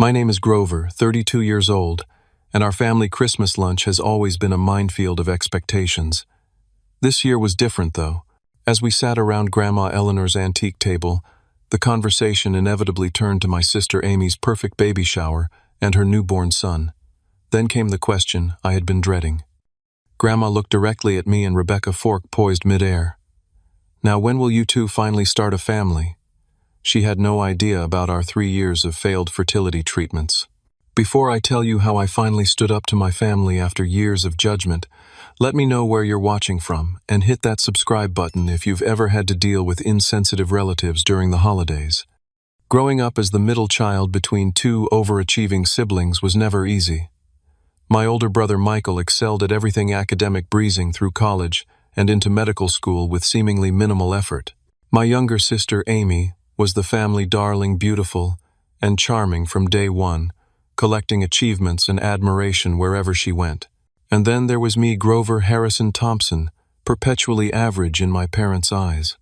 My name is Grover, 32 years old, and our family Christmas lunch has always been a minefield of expectations. This year was different, though. As we sat around Grandma Eleanor's antique table, the conversation inevitably turned to my sister Amy's perfect baby shower and her newborn son. Then came the question I had been dreading. Grandma looked directly at me and Rebecca Fork poised midair. "Now when will you two finally start a family?" She had no idea about our 3 years of failed fertility treatments. Before I tell you how I finally stood up to my family after years of judgment, let me know where you're watching from and hit that subscribe button if you've ever had to deal with insensitive relatives during the holidays. Growing up as the middle child between two overachieving siblings was never easy. My older brother Michael excelled at everything academic, breezing through college and into medical school with seemingly minimal effort. My younger sister Amy was the family darling, beautiful and charming from day one, collecting achievements and admiration wherever she went. And then there was me, Grover Harrison Thompson, perpetually average in my parents' eyes.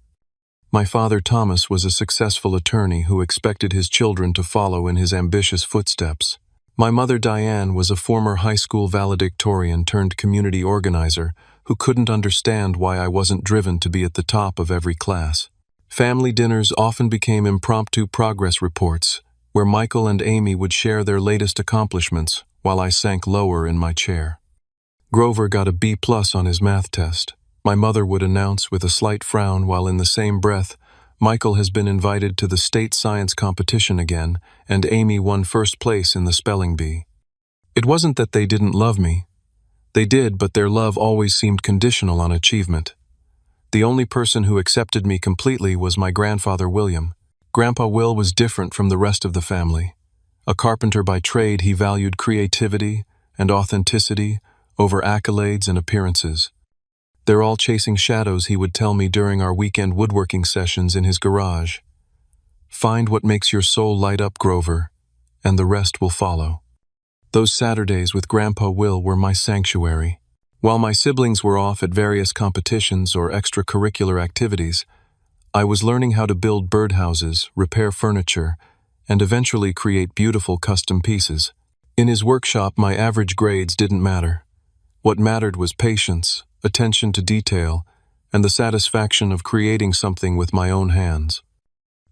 My father Thomas was a successful attorney who expected his children to follow in his ambitious footsteps. My mother Diane was a former high school valedictorian turned community organizer who couldn't understand why I wasn't driven to be at the top of every class. Family dinners often became impromptu progress reports, where Michael and Amy would share their latest accomplishments while I sank lower in my chair. Grover got a B+ on his math test. My mother would announce with a slight frown, while in the same breath, Michael has been invited to the state science competition again, and Amy won first place in the spelling bee. It wasn't that they didn't love me. They did, but their love always seemed conditional on achievement. The only person who accepted me completely was my grandfather William. Grandpa Will was different from the rest of the family. A carpenter by trade, he valued creativity and authenticity over accolades and appearances. "They're all chasing shadows," he would tell me during our weekend woodworking sessions in his garage. "Find what makes your soul light up, Grover, and the rest will follow." Those Saturdays with Grandpa Will were my sanctuary. While my siblings were off at various competitions or extracurricular activities, I was learning how to build birdhouses, repair furniture, and eventually create beautiful custom pieces. In his workshop, my average grades didn't matter. What mattered was patience, attention to detail, and the satisfaction of creating something with my own hands.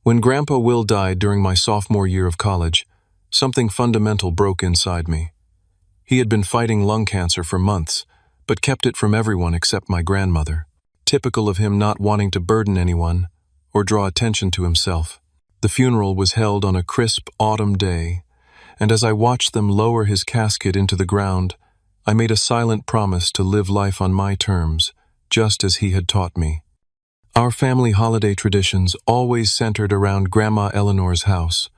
When Grandpa Will died during my sophomore year of college, something fundamental broke inside me. He had been fighting lung cancer for months, but kept it from everyone except my grandmother. Typical of him not wanting to burden anyone or draw attention to himself. The funeral was held on a crisp autumn day, and as I watched them lower his casket into the ground, I made a silent promise to live life on my terms, just as he had taught me. Our family holiday traditions always centered around Grandma Eleanor's house,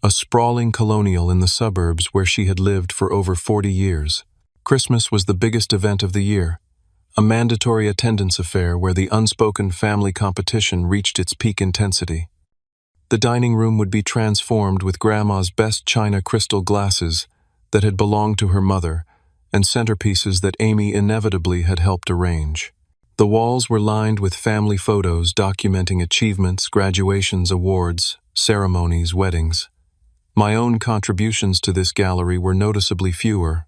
a sprawling colonial in the suburbs where she had lived for over 40 years. Christmas was the biggest event of the year, a mandatory attendance affair where the unspoken family competition reached its peak intensity. The dining room would be transformed with Grandma's best china crystal glasses that had belonged to her mother, and centerpieces that Amy inevitably had helped arrange. The walls were lined with family photos documenting achievements, graduations, awards, ceremonies, weddings. My own contributions to this gallery were noticeably fewer.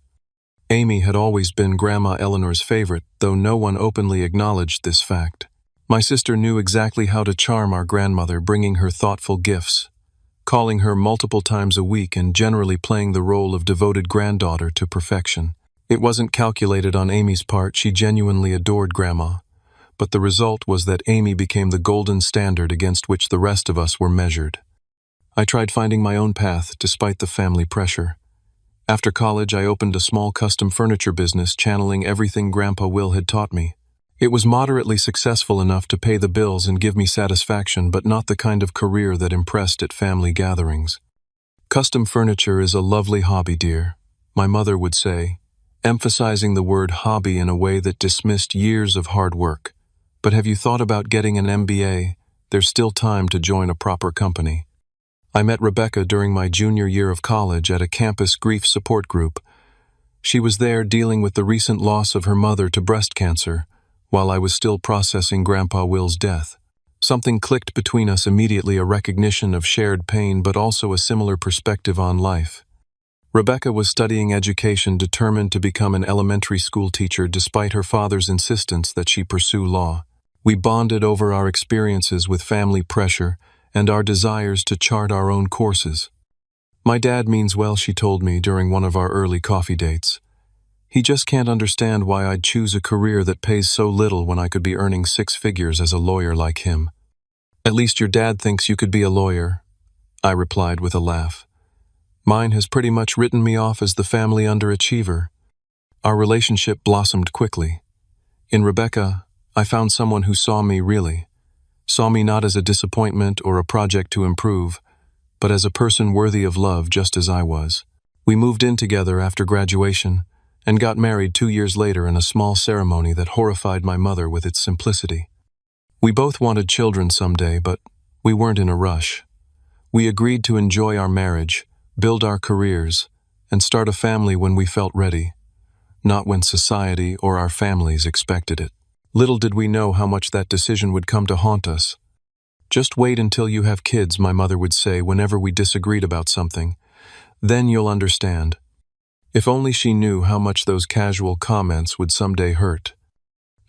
Amy had always been Grandma Eleanor's favorite, though no one openly acknowledged this fact. My sister knew exactly how to charm our grandmother, bringing her thoughtful gifts, calling her multiple times a week, and generally playing the role of devoted granddaughter to perfection. It wasn't calculated on Amy's part. She genuinely adored Grandma, but the result was that Amy became the golden standard against which the rest of us were measured. I tried finding my own path despite the family pressure. After college, I opened a small custom furniture business, channeling everything Grandpa Will had taught me. It was moderately successful enough to pay the bills and give me satisfaction, but not the kind of career that impressed at family gatherings. "Custom furniture is a lovely hobby, dear," my mother would say, emphasizing the word hobby in a way that dismissed years of hard work. "But have you thought about getting an MBA? There's still time to join a proper company." I met Rebecca during my junior year of college at a campus grief support group. She was there dealing with the recent loss of her mother to breast cancer, while I was still processing Grandpa Will's death. Something clicked between us immediately, a recognition of shared pain but also a similar perspective on life. Rebecca was studying education, determined to become an elementary school teacher despite her father's insistence that she pursue law. We bonded over our experiences with family pressure and our desires to chart our own courses. My dad means well, she told me during one of our early coffee dates. He just can't understand why I'd choose a career that pays so little when I could be earning six figures as a lawyer like him. At least your dad thinks you could be a lawyer, I replied with a laugh. Mine has pretty much written me off as the family underachiever. Our relationship blossomed quickly. In Rebecca, I found someone who saw me really, saw me not as a disappointment or a project to improve, but as a person worthy of love just as I was. We moved in together after graduation and got married 2 years later in a small ceremony that horrified my mother with its simplicity. We both wanted children someday, but we weren't in a rush. We agreed to enjoy our marriage, build our careers, and start a family when we felt ready, not when society or our families expected it. Little did we know how much that decision would come to haunt us. Just wait until you have kids, my mother would say whenever we disagreed about something. Then you'll understand. If only she knew how much those casual comments would someday hurt.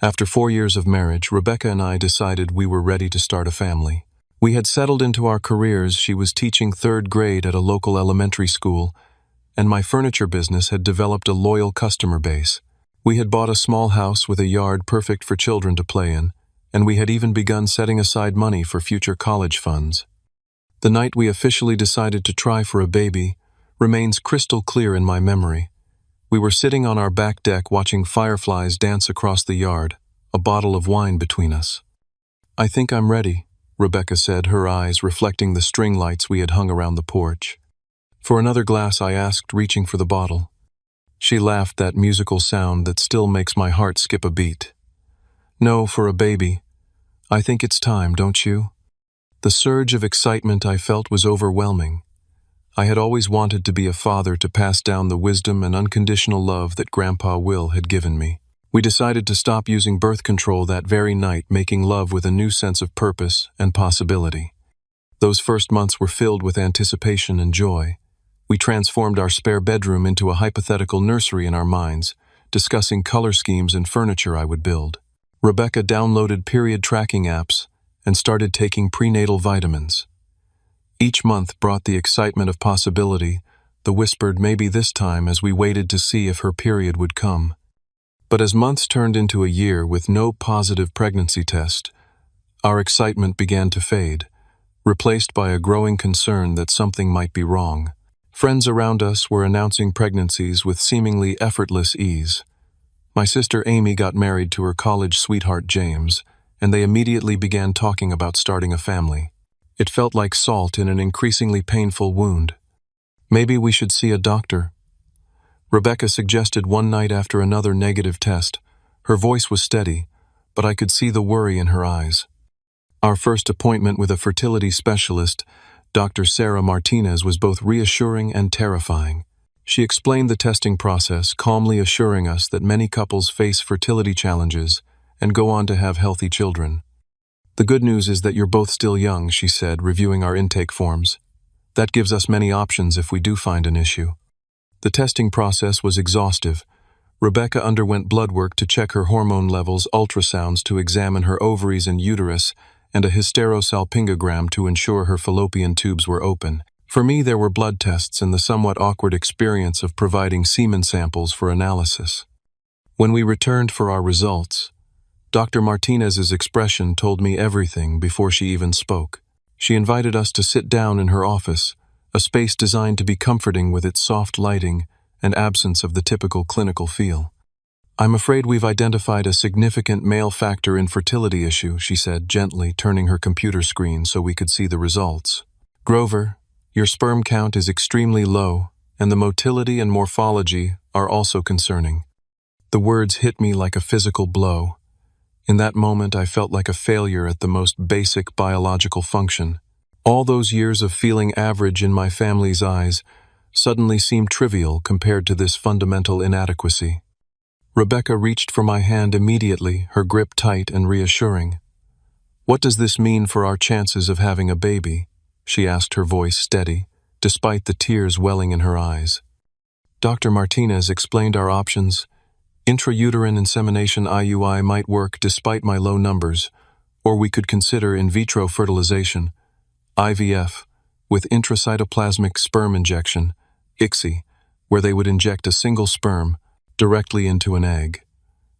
After 4 years of marriage, Rebecca and I decided we were ready to start a family. We had settled into our careers. She was teaching 3rd grade at a local elementary school, and my furniture business had developed a loyal customer base. We had bought a small house with a yard perfect for children to play in, and we had even begun setting aside money for future college funds. The night we officially decided to try for a baby remains crystal clear in my memory. We were sitting on our back deck watching fireflies dance across the yard, a bottle of wine between us. "I think I'm ready," Rebecca said, her eyes reflecting the string lights we had hung around the porch. "For another glass," I asked, reaching for the bottle. She laughed, that musical sound that still makes my heart skip a beat. "No, for a baby. I think it's time, don't you?" The surge of excitement I felt was overwhelming. I had always wanted to be a father, to pass down the wisdom and unconditional love that Grandpa Will had given me. We decided to stop using birth control that very night, making love with a new sense of purpose and possibility. Those first months were filled with anticipation and joy. We transformed our spare bedroom into a hypothetical nursery in our minds, discussing color schemes and furniture I would build. Rebecca downloaded period tracking apps and started taking prenatal vitamins. Each month brought the excitement of possibility, the whispered maybe this time, as we waited to see if her period would come. But as months turned into a year with no positive pregnancy test, our excitement began to fade, replaced by a growing concern that something might be wrong. Friends around us were announcing pregnancies with seemingly effortless ease. My sister Amy got married to her college sweetheart James, and they immediately began talking about starting a family. It felt like salt in an increasingly painful wound. "Maybe we should see a doctor," Rebecca suggested one night after another negative test. Her voice was steady, but I could see the worry in her eyes. Our first appointment with a fertility specialist, Dr. Sarah Martinez, was both reassuring and terrifying. She explained the testing process, calmly assuring us that many couples face fertility challenges and go on to have healthy children. "The good news is that you're both still young," she said, reviewing our intake forms. "That gives us many options if we do find an issue." The testing process was exhaustive. Rebecca underwent blood work to check her hormone levels, ultrasounds to examine her ovaries and uterus, and a hysterosalpingogram to ensure her fallopian tubes were open. For me, there were blood tests and the somewhat awkward experience of providing semen samples for analysis. When we returned for our results, Dr. Martinez's expression told me everything before she even spoke. She invited us to sit down in her office, a space designed to be comforting with its soft lighting and absence of the typical clinical feel. "I'm afraid we've identified a significant male factor infertility issue," she said, gently turning her computer screen so we could see the results. "Grover, your sperm count is extremely low, and the motility and morphology are also concerning." The words hit me like a physical blow. In that moment, I felt like a failure at the most basic biological function. All those years of feeling average in my family's eyes suddenly seemed trivial compared to this fundamental inadequacy. Rebecca reached for my hand immediately, her grip tight and reassuring. "What does this mean for our chances of having a baby?" she asked, her voice steady, despite the tears welling in her eyes. Dr. Martinez explained our options. Intrauterine insemination IUI might work despite my low numbers, or we could consider in vitro fertilization, IVF, with intracytoplasmic sperm injection, ICSI, where they would inject a single sperm directly into an egg.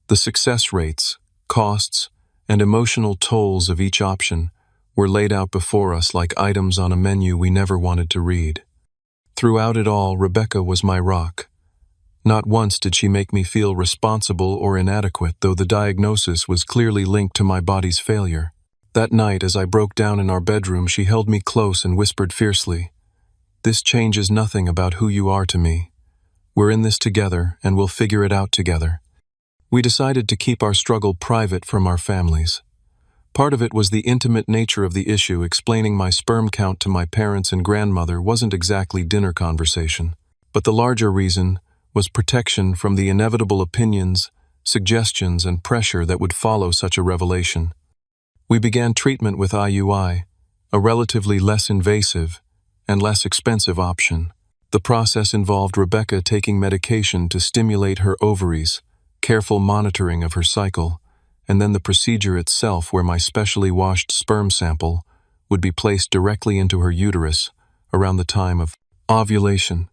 The success rates, costs, and emotional tolls of each option were laid out before us like items on a menu we never wanted to read. Throughout it all, Rebecca was my rock. Not once did she make me feel responsible or inadequate, though the diagnosis was clearly linked to my body's failure. That night, as I broke down in our bedroom, she held me close and whispered fiercely, "This changes nothing about who you are to me. We're in this together, and we'll figure it out together." We decided to keep our struggle private from our families. Part of it was the intimate nature of the issue. Explaining my sperm count to my parents and grandmother wasn't exactly dinner conversation. But the larger reason was protection from the inevitable opinions, suggestions, and pressure that would follow such a revelation. We began treatment with IUI, a relatively less invasive and less expensive option. The process involved Rebecca taking medication to stimulate her ovaries, careful monitoring of her cycle, and then the procedure itself, where my specially washed sperm sample would be placed directly into her uterus around the time of ovulation.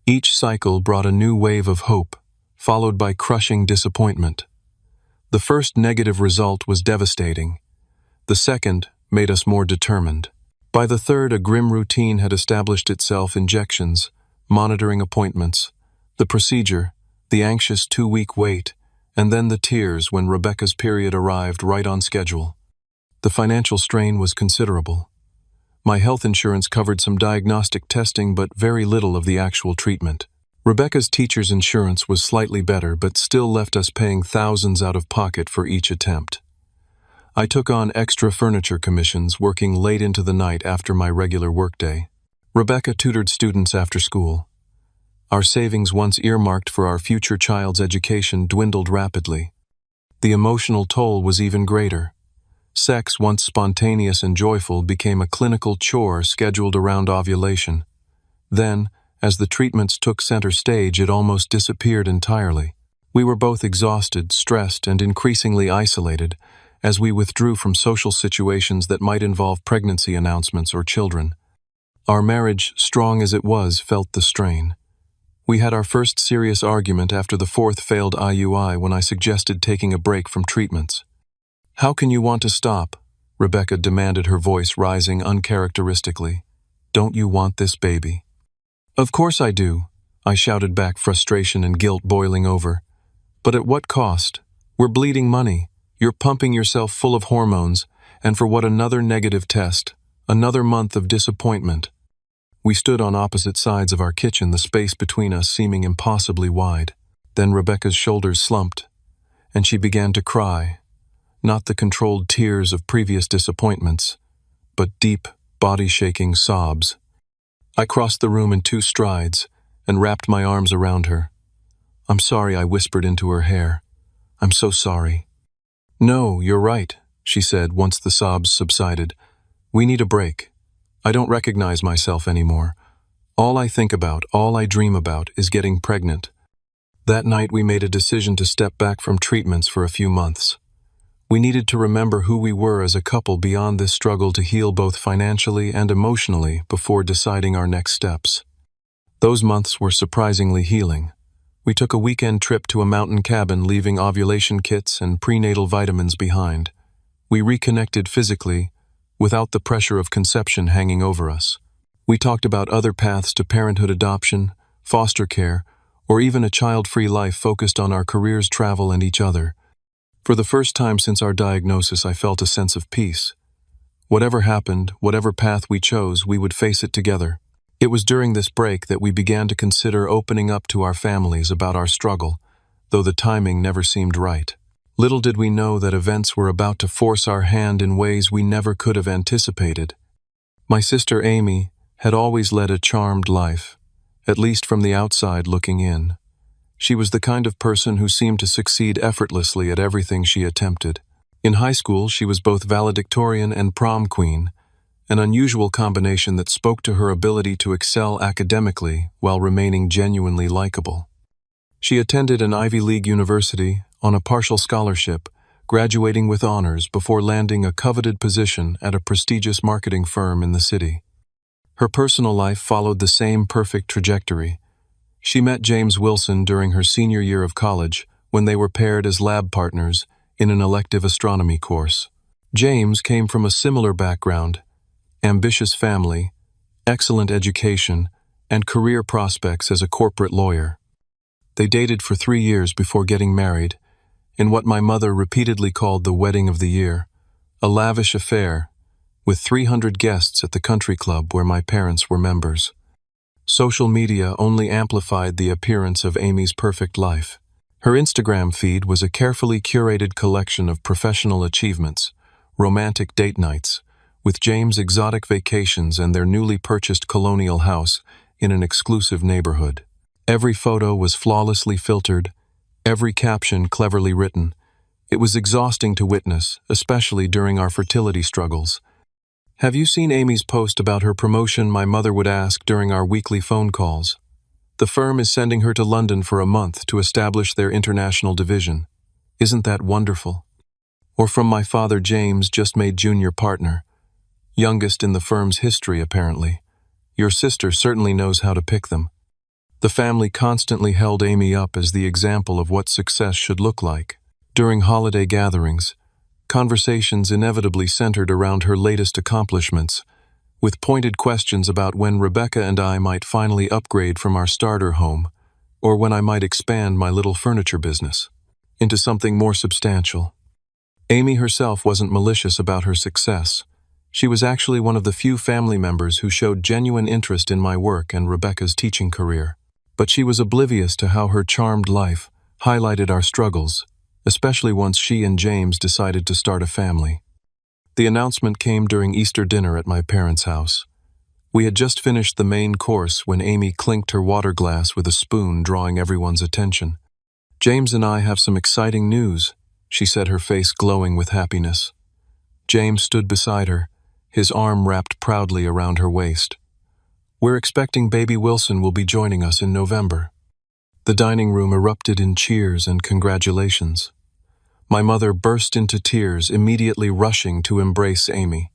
Each cycle brought a new wave of hope, followed by crushing disappointment. The first negative result was devastating. The second made us more determined. By the third, a grim routine had established itself: injections, monitoring appointments, the procedure, the anxious 2-week wait, and then the tears when Rebecca's period arrived right on schedule. The financial strain was considerable. My health insurance covered some diagnostic testing, but very little of the actual treatment. Rebecca's teacher's insurance was slightly better, but still left us paying thousands out of pocket for each attempt. I took on extra furniture commissions, working late into the night after my regular workday. Rebecca tutored students after school. Our savings, once earmarked for our future child's education, dwindled rapidly. The emotional toll was even greater. Sex, once spontaneous and joyful, became a clinical chore scheduled around ovulation. Then, as the treatments took center stage, it almost disappeared entirely. We were both exhausted, stressed, and increasingly isolated as we withdrew from social situations that might involve pregnancy announcements or children. Our marriage, strong as it was, felt the strain. We had our first serious argument after the fourth failed IUI when I suggested taking a break from treatments. "How can you want to stop?" Rebecca demanded, her voice rising uncharacteristically. "Don't you want this baby?" "Of course I do," I shouted back, frustration and guilt boiling over. "But at what cost? We're bleeding money. You're pumping yourself full of hormones, and for what? Another negative test, another month of disappointment." We stood on opposite sides of our kitchen, the space between us seeming impossibly wide. Then Rebecca's shoulders slumped, and she began to cry. Not the controlled tears of previous disappointments, but deep, body-shaking sobs. I crossed the room in 2 strides and wrapped my arms around her. "I'm sorry," I whispered into her hair. "I'm so sorry." "No, you're right," she said once the sobs subsided. "We need a break. I don't recognize myself anymore. All I think about, all I dream about, is getting pregnant." That night we made a decision to step back from treatments for a few months. We needed to remember who we were as a couple beyond this struggle, to heal both financially and emotionally before deciding our next steps. Those months were surprisingly healing. We took a weekend trip to a mountain cabin, leaving ovulation kits and prenatal vitamins behind. We reconnected physically, without the pressure of conception hanging over us. We talked about other paths to parenthood, adoption, foster care, or even a child-free life focused on our careers, travel, and each other. For the first time since our diagnosis, I felt a sense of peace. Whatever happened, whatever path we chose, we would face it together. It was during this break that we began to consider opening up to our families about our struggle, though the timing never seemed right. Little did we know that events were about to force our hand in ways we never could have anticipated. My sister Amy had always led a charmed life, at least from the outside looking in. She was the kind of person who seemed to succeed effortlessly at everything she attempted. In high school, she was both valedictorian and prom queen, an unusual combination that spoke to her ability to excel academically while remaining genuinely likable. She attended an Ivy League university on a partial scholarship, graduating with honors before landing a coveted position at a prestigious marketing firm in the city. Her personal life followed the same perfect trajectory. She met James Wilson during her senior year of college when they were paired as lab partners in an elective astronomy course. James came from a similar background: ambitious family, excellent education, and career prospects as a corporate lawyer. They dated for 3 years before getting married, in what my mother repeatedly called the wedding of the year, a lavish affair with 300 guests at the country club where my parents were members. Social media only amplified the appearance of Amy's perfect life. Her Instagram feed was a carefully curated collection of professional achievements, romantic date nights, with James' exotic vacations and their newly purchased colonial house in an exclusive neighborhood. Every photo was flawlessly filtered, every caption cleverly written. It was exhausting to witness, especially during our fertility struggles. "Have you seen Amy's post about her promotion?" my mother would ask during our weekly phone calls. "The firm is sending her to London for a month to establish their international division. Isn't that wonderful?" Or from my father: "James just made junior partner. Youngest in the firm's history, apparently. Your sister certainly knows how to pick them." The family constantly held Amy up as the example of what success should look like. During holiday gatherings, conversations inevitably centered around her latest accomplishments, with pointed questions about when Rebecca and I might finally upgrade from our starter home, or when I might expand my little furniture business into something more substantial. Amy herself wasn't malicious about her success. She was actually one of the few family members who showed genuine interest in my work and Rebecca's teaching career. But she was oblivious to how her charmed life highlighted our struggles, especially once she and James decided to start a family. The announcement came during Easter dinner at my parents' house. We had just finished the main course when Amy clinked her water glass with a spoon, drawing everyone's attention. "James and I have some exciting news," she said, her face glowing with happiness. James stood beside her, his arm wrapped proudly around her waist. "We're expecting baby Wilson will be joining us in November." The dining room erupted in cheers and congratulations. My mother burst into tears, immediately rushing to embrace Amy.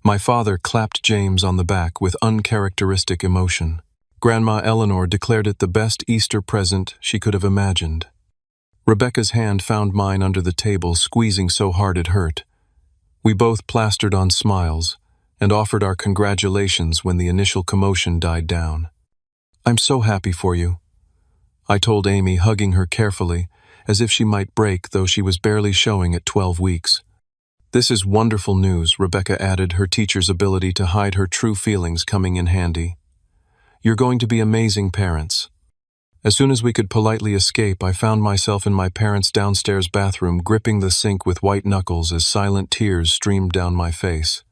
My father clapped James on the back with uncharacteristic emotion. Grandma Eleanor declared it the best Easter present she could have imagined. Rebecca's hand found mine under the table, squeezing so hard it hurt. We both plastered on smiles and offered our congratulations when the initial commotion died down. "I'm so happy for you," I told Amy, hugging her carefully, as if she might break, though she was barely showing at 12 weeks. "This is wonderful news," Rebecca added, her teacher's ability to hide her true feelings coming in handy. "You're going to be amazing parents." As soon as we could politely escape, I found myself in my parents' downstairs bathroom, gripping the sink with white knuckles as silent tears streamed down my face.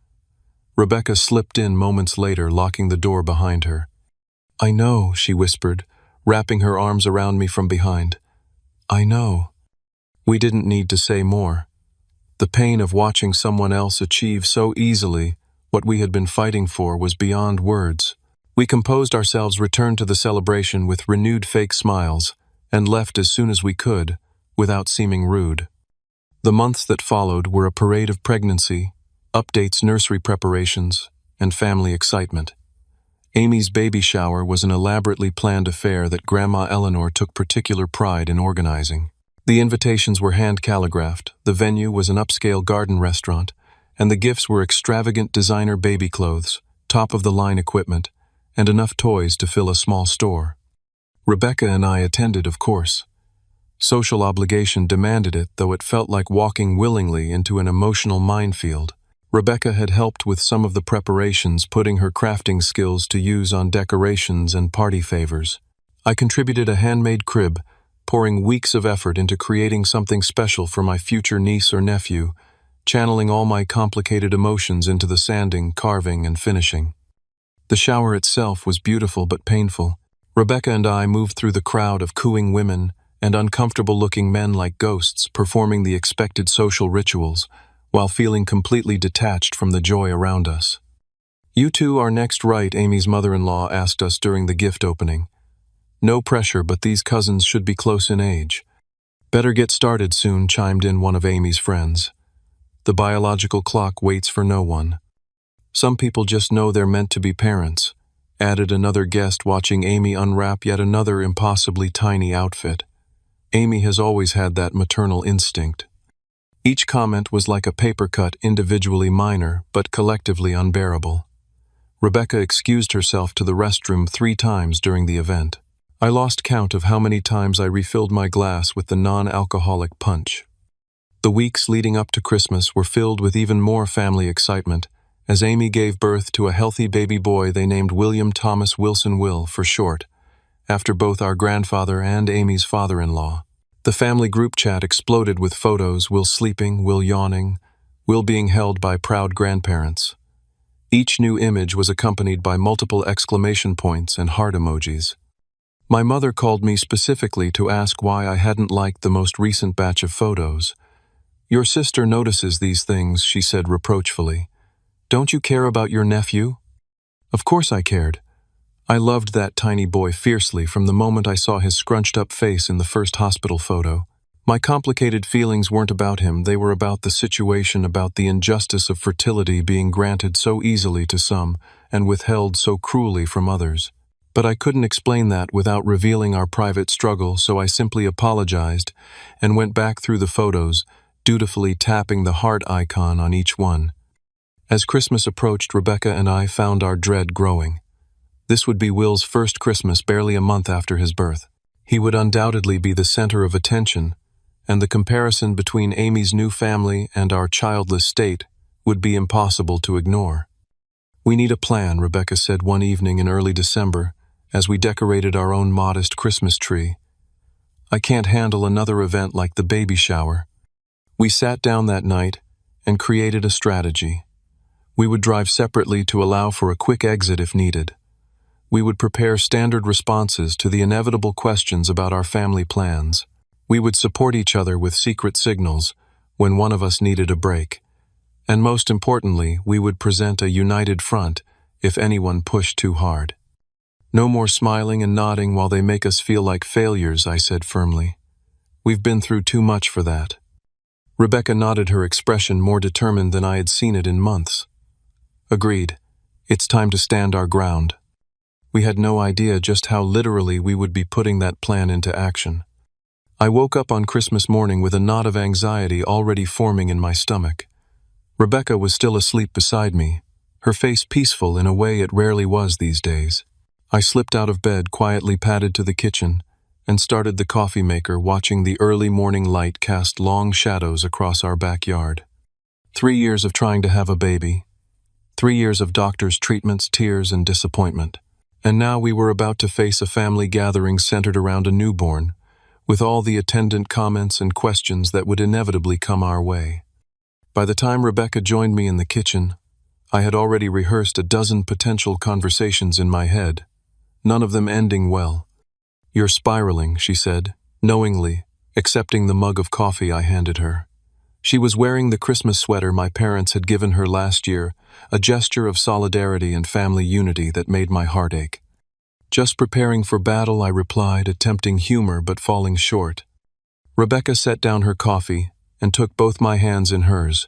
Rebecca slipped in moments later, locking the door behind her. "I know," she whispered, wrapping her arms around me from behind. "I know." We didn't need to say more. The pain of watching someone else achieve so easily what we had been fighting for was beyond words. We composed ourselves, returned to the celebration with renewed fake smiles, and left as soon as we could, without seeming rude. The months that followed were a parade of pregnancy, updates, nursery preparations, and family excitement. Amy's baby shower was an elaborately planned affair that Grandma Eleanor took particular pride in organizing. The invitations were hand-calligraphed, the venue was an upscale garden restaurant, and the gifts were extravagant designer baby clothes, top-of-the-line equipment, and enough toys to fill a small store. Rebecca and I attended, of course. Social obligation demanded it, though it felt like walking willingly into an emotional minefield. Rebecca had helped with some of the preparations, putting her crafting skills to use on decorations and party favors. I contributed a handmade crib, pouring weeks of effort into creating something special for my future niece or nephew, channeling all my complicated emotions into the sanding, carving, and finishing. The shower itself was beautiful but painful. Rebecca and I moved through the crowd of cooing women and uncomfortable-looking men like ghosts performing the expected social rituals, while feeling completely detached from the joy around us. "You two are next, right?" Amy's mother-in-law asked us during the gift opening. "No pressure, but these cousins should be close in age." "Better get started soon," chimed in one of Amy's friends. "The biological clock waits for no one." "Some people just know they're meant to be parents," added another guest watching Amy unwrap yet another impossibly tiny outfit. Amy has always had that maternal instinct. Each comment was like a paper cut, individually minor, but collectively unbearable. Rebecca excused herself to the restroom 3 times during the event. I lost count of how many times I refilled my glass with the non-alcoholic punch. The weeks leading up to Christmas were filled with even more family excitement, as Amy gave birth to a healthy baby boy they named William Thomas Wilson Will for short, after both our grandfather and Amy's father-in-law. The family group chat exploded with photos, Will sleeping, Will yawning, Will being held by proud grandparents. Each new image was accompanied by multiple exclamation points and heart emojis. My mother called me specifically to ask why I hadn't liked the most recent batch of photos. "Your sister notices these things," she said reproachfully. "Don't you care about your nephew?" Of course I cared. I loved that tiny boy fiercely from the moment I saw his scrunched-up face in the first hospital photo. My complicated feelings weren't about him, they were about the situation, about the injustice of fertility being granted so easily to some and withheld so cruelly from others. But I couldn't explain that without revealing our private struggle, so I simply apologized and went back through the photos, dutifully tapping the heart icon on each one. As Christmas approached, Rebecca and I found our dread growing. This would be Will's first Christmas barely a month after his birth. He would undoubtedly be the center of attention, and the comparison between Amy's new family and our childless state would be impossible to ignore. "We need a plan," Rebecca said one evening in early December, as we decorated our own modest Christmas tree. "I can't handle another event like the baby shower." We sat down that night and created a strategy. We would drive separately to allow for a quick exit if needed. We would prepare standard responses to the inevitable questions about our family plans. We would support each other with secret signals when one of us needed a break. And most importantly, we would present a united front if anyone pushed too hard. "No more smiling and nodding while they make us feel like failures," I said firmly. "We've been through too much for that." Rebecca nodded, her expression more determined than I had seen it in months. "Agreed. It's time to stand our ground." We had no idea just how literally we would be putting that plan into action. I woke up on Christmas morning with a knot of anxiety already forming in my stomach. Rebecca was still asleep beside me, her face peaceful in a way it rarely was these days. I slipped out of bed, quietly padded to the kitchen, and started the coffee maker, watching the early morning light cast long shadows across our backyard. 3 years of trying to have a baby. 3 years of doctors' treatments, tears, and disappointment. And now we were about to face a family gathering centered around a newborn, with all the attendant comments and questions that would inevitably come our way. By the time Rebecca joined me in the kitchen, I had already rehearsed a dozen potential conversations in my head, none of them ending well. "You're spiraling," she said, knowingly, accepting the mug of coffee I handed her. She was wearing the Christmas sweater my parents had given her last year, a gesture of solidarity and family unity that made my heart ache. "Just preparing for battle," I replied, attempting humor but falling short. Rebecca set down her coffee and took both my hands in hers.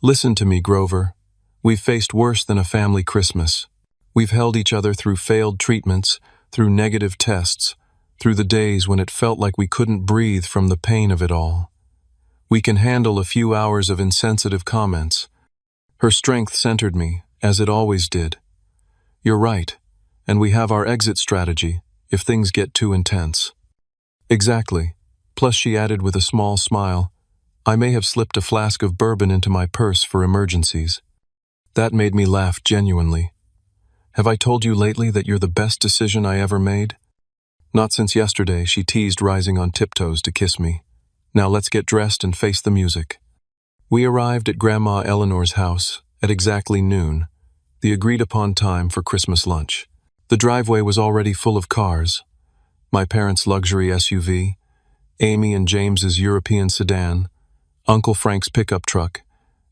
"Listen to me, Grover. We've faced worse than a family Christmas. We've held each other through failed treatments, through negative tests, through the days when it felt like we couldn't breathe from the pain of it all. We can handle a few hours of insensitive comments." Her strength centered me, as it always did. "You're right, and we have our exit strategy, if things get too intense." "Exactly." Plus, she added with a small smile, "I may have slipped a flask of bourbon into my purse for emergencies." That made me laugh genuinely. "Have I told you lately that you're the best decision I ever made?" "Not since yesterday," she teased, rising on tiptoes to kiss me. "Now let's get dressed and face the music." We arrived at Grandma Eleanor's house at exactly noon, the agreed-upon time for Christmas lunch. The driveway was already full of cars. My parents' luxury SUV, Amy and James's European sedan, Uncle Frank's pickup truck,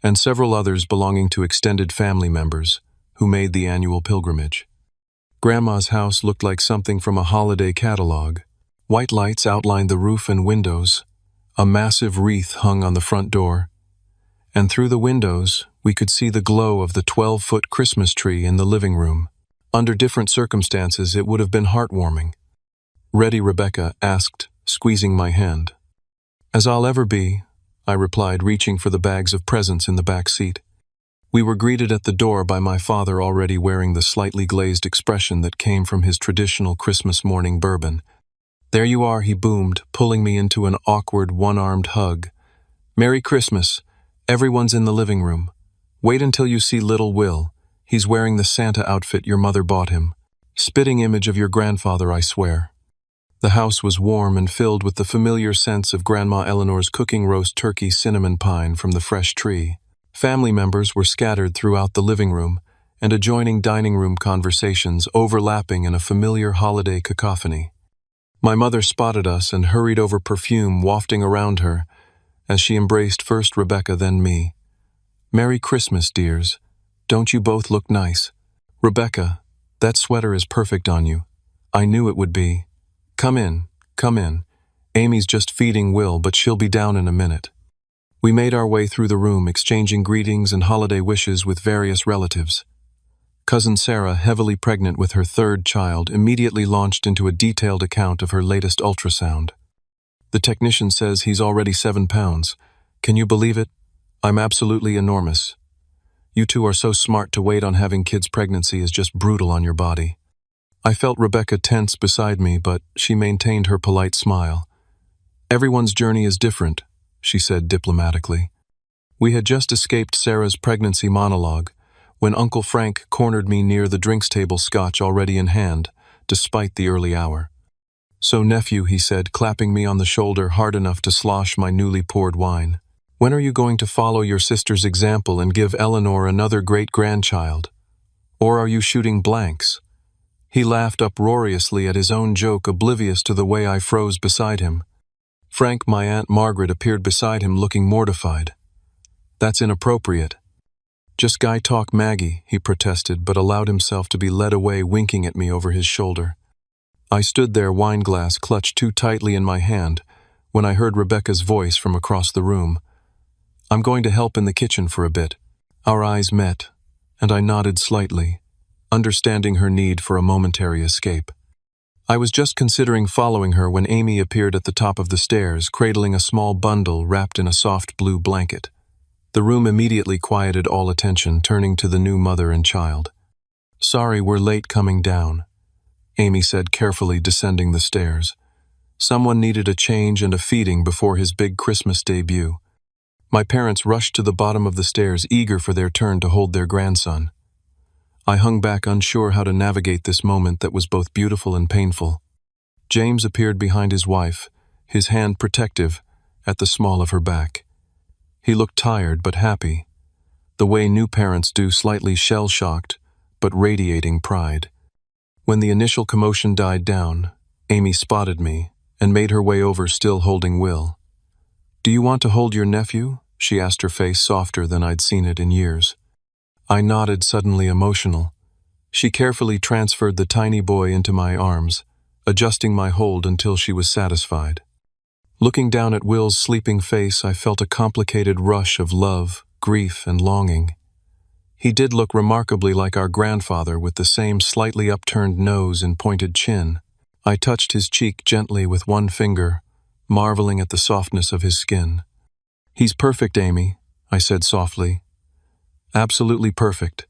and several others belonging to extended family members who made the annual pilgrimage. Grandma's house looked like something from a holiday catalog. White lights outlined the roof and windows, a massive wreath hung on the front door, and through the windows we could see the glow of the 12-foot Christmas tree in the living room. Under different circumstances, it would have been heartwarming. Ready, Rebecca asked, squeezing my hand. As I'll ever be, I replied, reaching for the bags of presents in the back seat. We were greeted at the door by my father, already wearing the slightly glazed expression that came from his traditional Christmas morning bourbon. "There you are," he boomed, pulling me into an awkward one-armed hug. "Merry Christmas. Everyone's in the living room. Wait until you see little Will. He's wearing the Santa outfit your mother bought him. Spitting image of your grandfather, I swear." The house was warm and filled with the familiar sense of Grandma Eleanor's cooking roast turkey cinnamon pine from the fresh tree. Family members were scattered throughout the living room and adjoining dining room conversations overlapping in a familiar holiday cacophony. My mother spotted us and hurried over, perfume wafting around her, as she embraced first Rebecca, then me. "Merry Christmas, dears. Don't you both look nice? Rebecca, that sweater is perfect on you. I knew it would be. Come in, come in. Amy's just feeding Will, but she'll be down in a minute." We made our way through the room, exchanging greetings and holiday wishes with various relatives. Cousin Sarah, heavily pregnant with her third child, immediately launched into a detailed account of her latest ultrasound. "The technician says he's already 7 pounds. Can you believe it? I'm absolutely enormous. You two are so smart to wait on having kids. Pregnancy is just brutal on your body." I felt Rebecca tense beside me, but she maintained her polite smile. "Everyone's journey is different," she said diplomatically. We had just escaped Sarah's pregnancy monologue when Uncle Frank cornered me near the drinks table, scotch already in hand, despite the early hour. "So, nephew," he said, clapping me on the shoulder hard enough to slosh my newly poured wine, "when are you going to follow your sister's example and give Eleanor another great-grandchild? Or are you shooting blanks?" He laughed uproariously at his own joke, oblivious to the way I froze beside him. Frank, my Aunt Margaret, appeared beside him, looking mortified. "That's inappropriate." "Just guy talk, Maggie," he protested, but allowed himself to be led away, winking at me over his shoulder. I stood there, wine glass clutched too tightly in my hand, when I heard Rebecca's voice from across the room. "I'm going to help in the kitchen for a bit." Our eyes met, and I nodded slightly, understanding her need for a momentary escape. I was just considering following her when Amy appeared at the top of the stairs, cradling a small bundle wrapped in a soft blue blanket. The room immediately quieted all attention, turning to the new mother and child. "Sorry we're late coming down," Amy said, carefully descending the stairs. "Someone needed a change and a feeding before his big Christmas debut." My parents rushed to the bottom of the stairs, eager for their turn to hold their grandson. I hung back, unsure how to navigate this moment that was both beautiful and painful. James appeared behind his wife, his hand protective, at the small of her back. He looked tired but happy, the way new parents do, slightly shell-shocked, but radiating pride. When the initial commotion died down, Amy spotted me and made her way over, still holding Will. "Do you want to hold your nephew?" she asked, her face softer than I'd seen it in years. I nodded, suddenly emotional. She carefully transferred the tiny boy into my arms, adjusting my hold until she was satisfied. Looking down at Will's sleeping face, I felt a complicated rush of love, grief, and longing. He did look remarkably like our grandfather, with the same slightly upturned nose and pointed chin. I touched his cheek gently with one finger, marveling at the softness of his skin. "He's perfect, Amy," I said softly. "Absolutely perfect."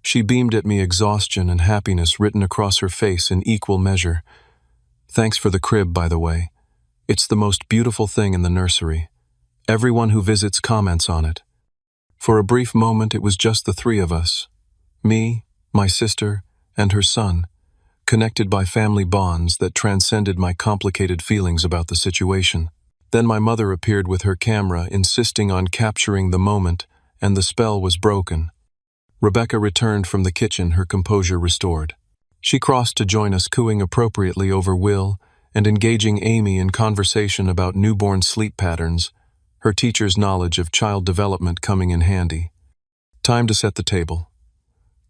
She beamed at me, exhaustion and happiness written across her face in equal measure. "Thanks for the crib, by the way. It's the most beautiful thing in the nursery. Everyone who visits comments on it." For a brief moment it was just the three of us, me, my sister, and her son, connected by family bonds that transcended my complicated feelings about the situation. Then my mother appeared with her camera, insisting on capturing the moment, and the spell was broken. Rebecca returned from the kitchen, her composure restored. She crossed to join us, cooing appropriately over Will and engaging Amy in conversation about newborn sleep patterns, her teacher's knowledge of child development coming in handy. Time to set the table.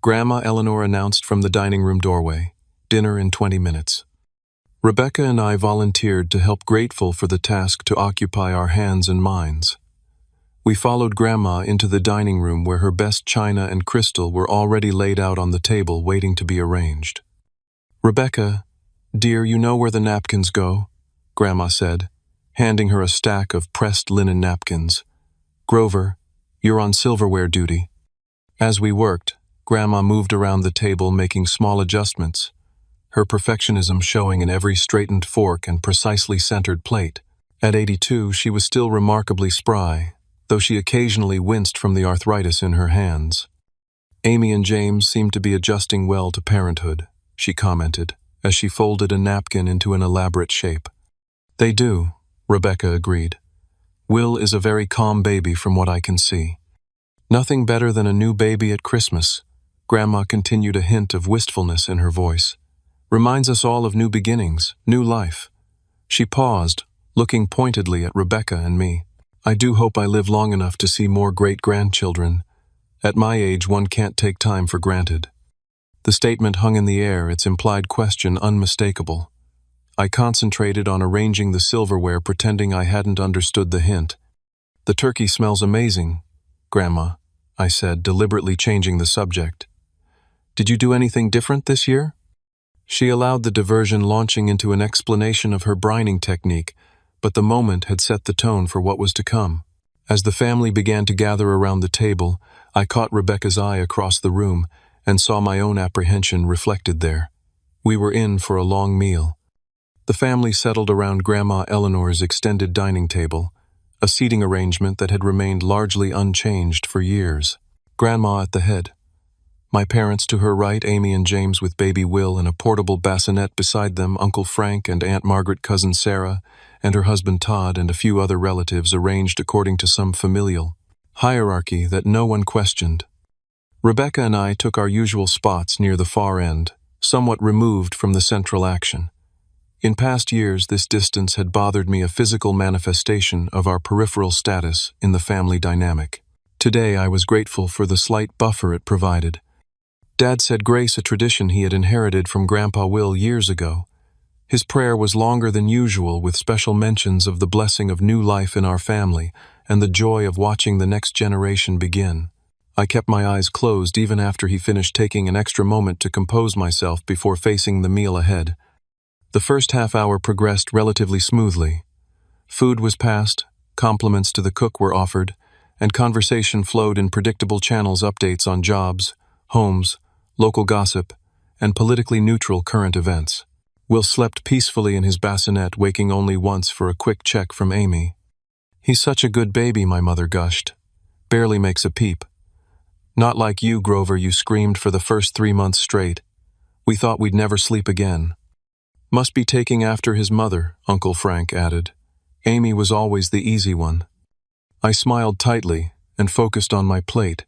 Grandma Eleanor announced from the dining room doorway, "Dinner in 20 minutes." Rebecca and I volunteered to help, grateful for the task to occupy our hands and minds. We followed Grandma into the dining room where her best china and crystal were already laid out on the table waiting to be arranged. "Rebecca, dear, you know where the napkins go," Grandma said, handing her a stack of pressed linen napkins. "Grover, you're on silverware duty." As we worked, Grandma moved around the table making small adjustments, her perfectionism showing in every straightened fork and precisely centered plate. At 82, she was still remarkably spry, though she occasionally winced from the arthritis in her hands. "Amy and James seem to be adjusting well to parenthood," she commented, as she folded a napkin into an elaborate shape. "They do," Rebecca agreed. "Will is a very calm baby from what I can see." "Nothing better than a new baby at Christmas," Grandma continued, a hint of wistfulness in her voice. "Reminds us all of new beginnings, new life." She paused, looking pointedly at Rebecca and me. "I do hope I live long enough to see more great-grandchildren. At my age, one can't take time for granted." The statement hung in the air, its implied question unmistakable. I concentrated on arranging the silverware, pretending I hadn't understood the hint. "The turkey smells amazing, Grandma," I said, deliberately changing the subject. "Did you do anything different this year?" She allowed the diversion, launching into an explanation of her brining technique, but the moment had set the tone for what was to come. As the family began to gather around the table, I caught Rebecca's eye across the room and saw my own apprehension reflected there. We were in for a long meal. The family settled around Grandma Eleanor's extended dining table, a seating arrangement that had remained largely unchanged for years. Grandma at the head. My parents to her right, Amy and James with baby Will and a portable bassinet beside them, Uncle Frank and Aunt Margaret, cousin Sarah, and her husband Todd, and a few other relatives arranged according to some familial hierarchy that no one questioned. Rebecca and I took our usual spots near the far end, somewhat removed from the central action. In past years, this distance had bothered me, a physical manifestation of our peripheral status in the family dynamic. Today, I was grateful for the slight buffer it provided. Dad said grace, a tradition he had inherited from Grandpa Will years ago. His prayer was longer than usual, with special mentions of the blessing of new life in our family and the joy of watching the next generation begin. I kept my eyes closed even after he finished, taking an extra moment to compose myself before facing the meal ahead. The first half hour progressed relatively smoothly. Food was passed, compliments to the cook were offered, and conversation flowed in predictable channels: updates on jobs, homes, local gossip, and politically neutral current events. Will slept peacefully in his bassinet, waking only once for a quick check from Amy. "He's such a good baby," my mother gushed. "Barely makes a peep." "Not like you, Grover, you screamed for the first 3 months straight. We thought we'd never sleep again." "Must be taking after his mother," Uncle Frank added. "Amy was always the easy one." I smiled tightly and focused on my plate.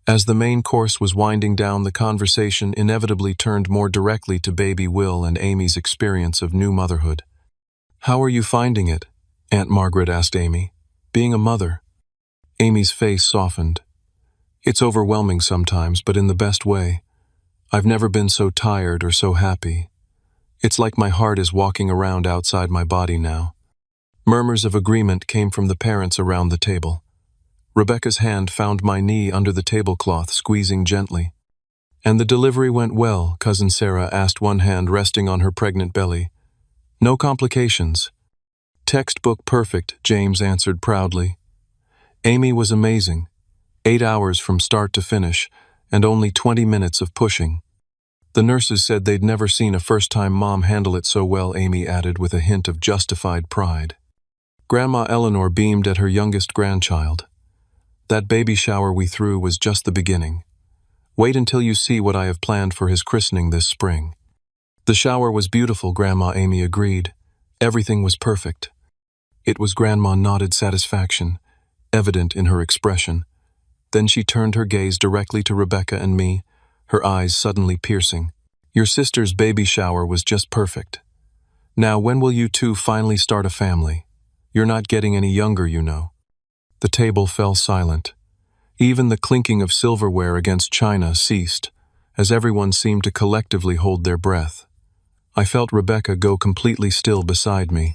As the main course was winding down, the conversation inevitably turned more directly to baby Will and Amy's experience of new motherhood. "How are you finding it?" Aunt Margaret asked Amy. "Being a mother?" Amy's face softened. "It's overwhelming sometimes, but in the best way. I've never been so tired or so happy. It's like my heart is walking around outside my body now." Murmurs of agreement came from the parents around the table. Rebecca's hand found my knee under the tablecloth, squeezing gently. "And the delivery went well?" cousin Sarah asked, one hand resting on her pregnant belly. "No complications?" "Textbook perfect," James answered proudly. "Amy was amazing. 8 hours from start to finish, and only 20 minutes of pushing. The nurses said they'd never seen a first-time mom handle it so well," Amy added with a hint of justified pride. Grandma Eleanor beamed at her youngest grandchild. "That baby shower we threw was just the beginning. Wait until you see what I have planned for his christening this spring." "The shower was beautiful," Grandma Amy agreed. "Everything was perfect." It was Grandma nodded satisfaction, evident in her expression. Then she turned her gaze directly to Rebecca and me, her eyes suddenly piercing. "Your sister's baby shower was just perfect. Now, when will you two finally start a family? You're not getting any younger, you know. The table fell silent. Even the clinking of silverware against china ceased, as everyone seemed to collectively hold their breath. I felt Rebecca go completely still beside me.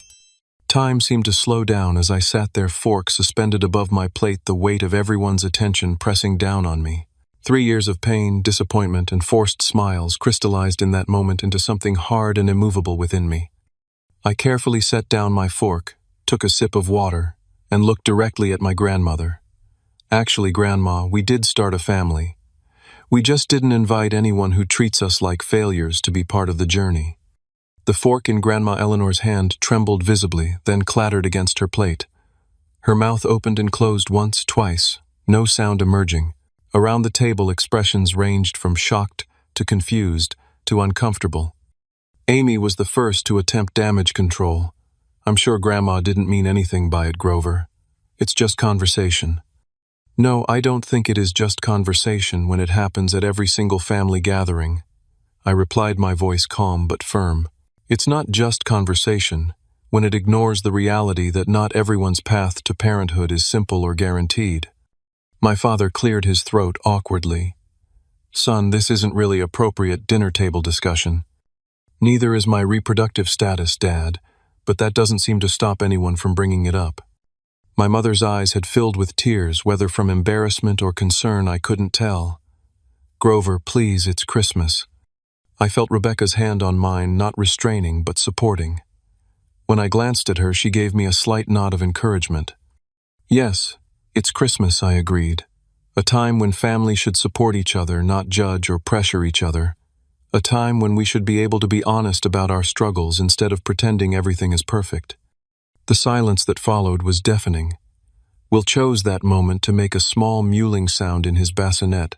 Time seemed to slow down as I sat there, fork suspended above my plate, the weight of everyone's attention pressing down on me. 3 years of pain, disappointment, and forced smiles crystallized in that moment into something hard and immovable within me. I carefully set down my fork, took a sip of water, and looked directly at my grandmother. Actually, Grandma, we did start a family. We just didn't invite anyone who treats us like failures to be part of the journey. The fork in Grandma Eleanor's hand trembled visibly, then clattered against her plate. Her mouth opened and closed once, twice, no sound emerging. Around the table, expressions ranged from shocked to confused to uncomfortable. Amy was the first to attempt damage control. I'm sure Grandma didn't mean anything by it, Grover. It's just conversation. No, I don't think it is just conversation when it happens at every single family gathering. I replied, my voice calm but firm. It's not just conversation when it ignores the reality that not everyone's path to parenthood is simple or guaranteed. My father cleared his throat awkwardly. Son, this isn't really appropriate dinner table discussion. Neither is my reproductive status, Dad, but that doesn't seem to stop anyone from bringing it up. My mother's eyes had filled with tears, whether from embarrassment or concern I couldn't tell. Grover, please, it's Christmas. I felt Rebecca's hand on mine, not restraining but supporting. When I glanced at her, she gave me a slight nod of encouragement. Yes, it's Christmas, I agreed. A time when families should support each other, not judge or pressure each other. A time when we should be able to be honest about our struggles instead of pretending everything is perfect. The silence that followed was deafening. Will chose that moment to make a small mewling sound in his bassinet,